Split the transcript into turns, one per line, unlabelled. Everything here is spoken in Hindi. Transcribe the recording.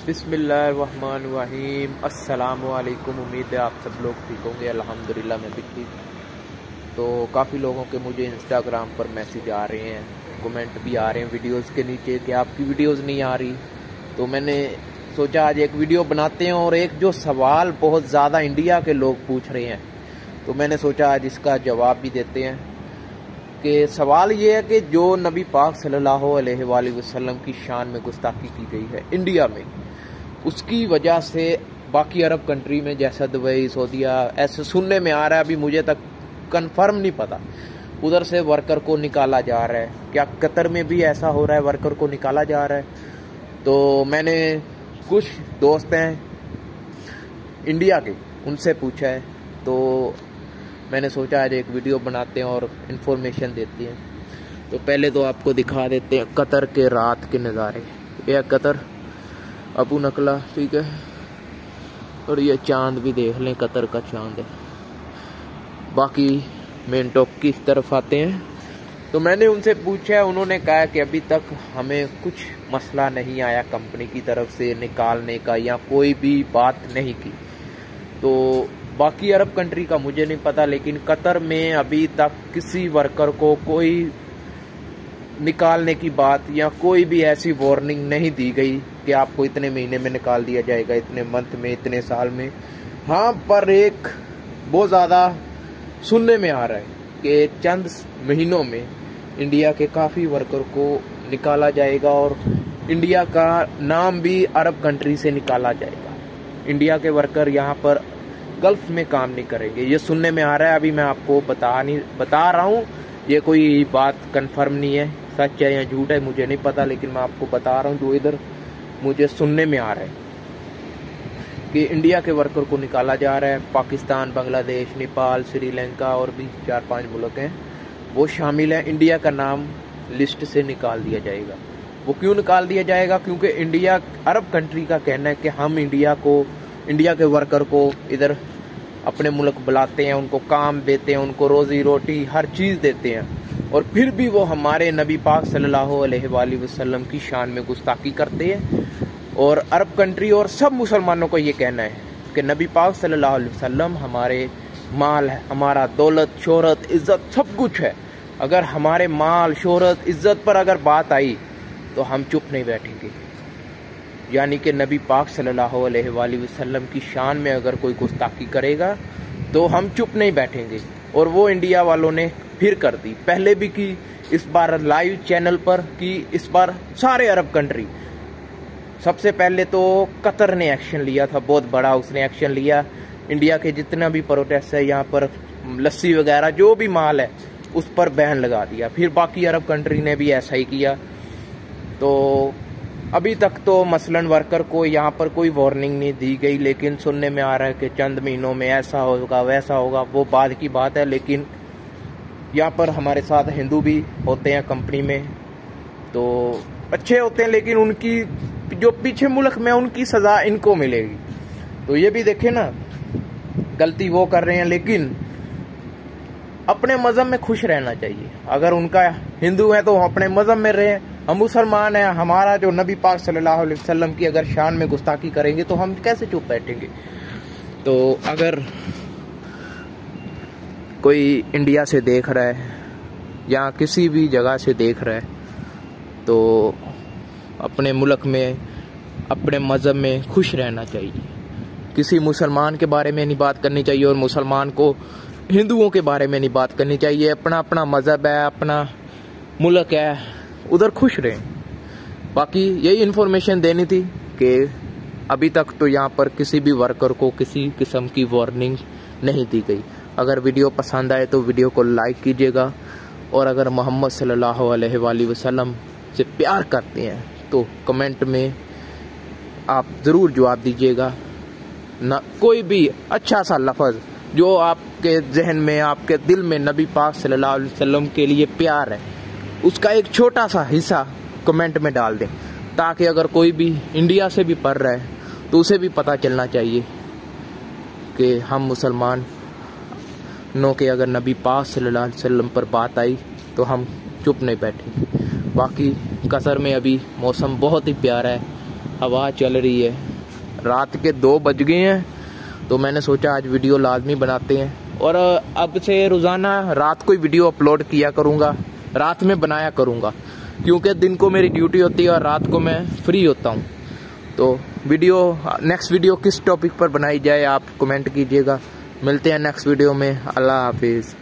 बिस्मिल्लाहिर्रहमानिर्रहीम। अस्सलामुअलैकुम। उम्मीद है आप सब लोग ठीक होंगे। अल्हम्दुलिल्लाह मैं भी ठीक। तो काफ़ी लोगों के मुझे इंस्टाग्राम पर मैसेज आ रहे हैं, कमेंट भी आ रहे हैं वीडियोस के नीचे कि आपकी वीडियोस नहीं आ रही। तो मैंने सोचा आज एक वीडियो बनाते हैं और एक जो सवाल बहुत ज़्यादा इंडिया के लोग पूछ रहे हैं तो मैंने सोचा आज इसका जवाब भी देते हैं। कि सवाल ये है कि जो नबी पाक सल्लल्लाहु अलैहि वसल्लम की शान में गुस्ताखी की गई है इंडिया में, उसकी वजह से बाकी अरब कंट्री में जैसा दुबई, सऊदीया, ऐसे सुनने में आ रहा है, अभी मुझे तक कंफर्म नहीं पता, उधर से वर्कर को निकाला जा रहा है। क्या कतर में भी ऐसा हो रहा है, वर्कर को निकाला जा रहा है? तो मैंने कुछ दोस्त हैं इंडिया के, उनसे पूछा है, तो मैंने सोचा आज एक वीडियो बनाते हैं और इन्फॉर्मेशन देते हैं। तो पहले तो आपको दिखा देते हैं कतर के रात के नज़ारे। यह कतर अबू नकला, ठीक है, और ये चांद भी देख लें, कतर का चांद है। बाकी मेन टॉप की तरफ आते हैं। तो मैंने उनसे पूछा, उन्होंने कहा कि अभी तक हमें कुछ मसला नहीं आया कंपनी की तरफ से निकालने का, या कोई भी बात नहीं की। तो बाकी अरब कंट्री का मुझे नहीं पता, लेकिन कतर में अभी तक किसी वर्कर को कोई निकालने की बात या कोई भी ऐसी वार्निंग नहीं दी गई कि आपको इतने महीने में निकाल दिया जाएगा, इतने मंथ में, इतने साल में। हाँ, पर एक बहुत ज़्यादा सुनने में आ रहा है कि चंद महीनों में इंडिया के काफ़ी वर्कर को निकाला जाएगा और इंडिया का नाम भी अरब कंट्री से निकाला जाएगा। इंडिया के वर्कर यहाँ पर गल्फ में काम नहीं करेंगे, ये सुनने में आ रहा है। अभी मैं आपको बता रहा हूँ, ये कोई बात कंफर्म नहीं है, सच है या झूठ है मुझे नहीं पता, लेकिन मैं आपको बता रहा हूँ जो इधर मुझे सुनने में आ रहा है कि इंडिया के वर्कर को निकाला जा रहा है। पाकिस्तान, बांग्लादेश, नेपाल, श्रीलंका और भी 4-5 मुल्क हैं, वो शामिल हैं। इंडिया का नाम लिस्ट से निकाल दिया जाएगा। वो क्यों निकाल दिया जाएगा? क्योंकि इंडिया, अरब कंट्री का कहना है कि हम इंडिया के वर्कर को इधर अपने मुल्क बुलाते हैं, उनको काम देते हैं, उनको रोजी रोटी हर चीज़ देते हैं, और फिर भी वो हमारे नबी पाक सल्लल्लाहु अलैहि वसल्लम की शान में गुस्ताखी करते हैं। और अरब कंट्री और सब मुसलमानों को ये कहना है कि नबी पाक सल्लल्लाहु अलैहि वसल्लम हमारे माल है, हमारा दौलत, शोहरत, इज़्ज़त सब कुछ है। अगर हमारे माल, शोहरत, इज़्ज़त पर अगर बात आई तो हम चुप नहीं बैठेंगे। यानी कि नबी पाक सल्लल्लाहु अलैहि वसल्लम की शान में अगर कोई गुस्ताखी करेगा तो हम चुप नहीं बैठेंगे। और वो इंडिया वालों ने फिर कर दी, पहले भी की, इस बार लाइव चैनल पर की, इस बार सारे अरब कंट्री। सबसे पहले तो कतर ने एक्शन लिया था, बहुत बड़ा उसने एक्शन लिया। इंडिया के जितना भी प्रोटेस्ट है यहाँ पर, लस्सी वगैरह जो भी माल है उस पर बैन लगा दिया। फिर बाकी अरब कंट्री ने भी ऐसा ही किया। तो अभी तक तो मसलन वर्कर को यहाँ पर कोई वार्निंग नहीं दी गई, लेकिन सुनने में आ रहा है कि चंद महीनों में ऐसा होगा, वैसा होगा, वो बाद की बात है। लेकिन यहाँ पर हमारे साथ हिंदू भी होते हैं कंपनी में, तो अच्छे होते हैं, लेकिन उनकी जो पीछे मुल्क में उनकी सज़ा इनको मिलेगी। तो ये भी देखें ना, गलती वो कर रहे हैं, लेकिन अपने मज़हब में खुश रहना चाहिए। अगर उनका हिंदू है तो अपने मज़हब में रहे, हम मुसलमान हैं, हमारा जो नबी पाक सल्लल्लाहु अलैहि वसल्लम की अगर शान में गुस्ताखी करेंगे तो हम कैसे चुप बैठेंगे? तो अगर कोई इंडिया से देख रहा है या किसी भी जगह से देख रहा है तो अपने मुल्क में, अपने मज़हब में खुश रहना चाहिए। किसी मुसलमान के बारे में नहीं बात करनी चाहिए और मुसलमान को हिंदुओं के बारे में नहीं बात करनी चाहिए। अपना अपना मज़हब है, अपना मुल्क है, उधर खुश रहें। बाकी यही इन्फॉर्मेशन देनी थी कि अभी तक तो यहाँ पर किसी भी वर्कर को किसी किस्म की वार्निंग नहीं दी गई। अगर वीडियो पसंद आए तो वीडियो को लाइक कीजिएगा, और अगर मोहम्मद सल्लल्लाहु अलैहि वसल्लम से प्यार करते हैं तो कमेंट में आप ज़रूर जवाब दीजिएगा। ना कोई भी अच्छा सा लफ्ज़ जो आपके जहन में, आपके दिल में नबी पाक सल्लल्लाहु अलैहि वसल्लम के लिए प्यार है, उसका एक छोटा सा हिस्सा कमेंट में डाल दें, ताकि अगर कोई भी इंडिया से भी पढ़ रहा है तो उसे भी पता चलना चाहिए कि हम मुसलमान नो के अगर नबी पाक सल्लल्लाहु अलैहि वसल्लम पर बात आई तो हम चुप नहीं बैठेंगे। बाकी कतर में अभी मौसम बहुत ही प्यारा है, हवा चल रही है। रात के 2 बज गए हैं, तो मैंने सोचा आज वीडियो लाजमी बनाते हैं। और अब से रोज़ाना रात को ही वीडियो अपलोड किया करूँगा, रात में बनाया करूँगा, क्योंकि दिन को मेरी ड्यूटी होती है और रात को मैं फ्री होता हूँ। तो नेक्स्ट वीडियो किस टॉपिक पर बनाई जाए आप कमेंट कीजिएगा। मिलते हैं नेक्स्ट वीडियो में। अल्लाह हाफिज़।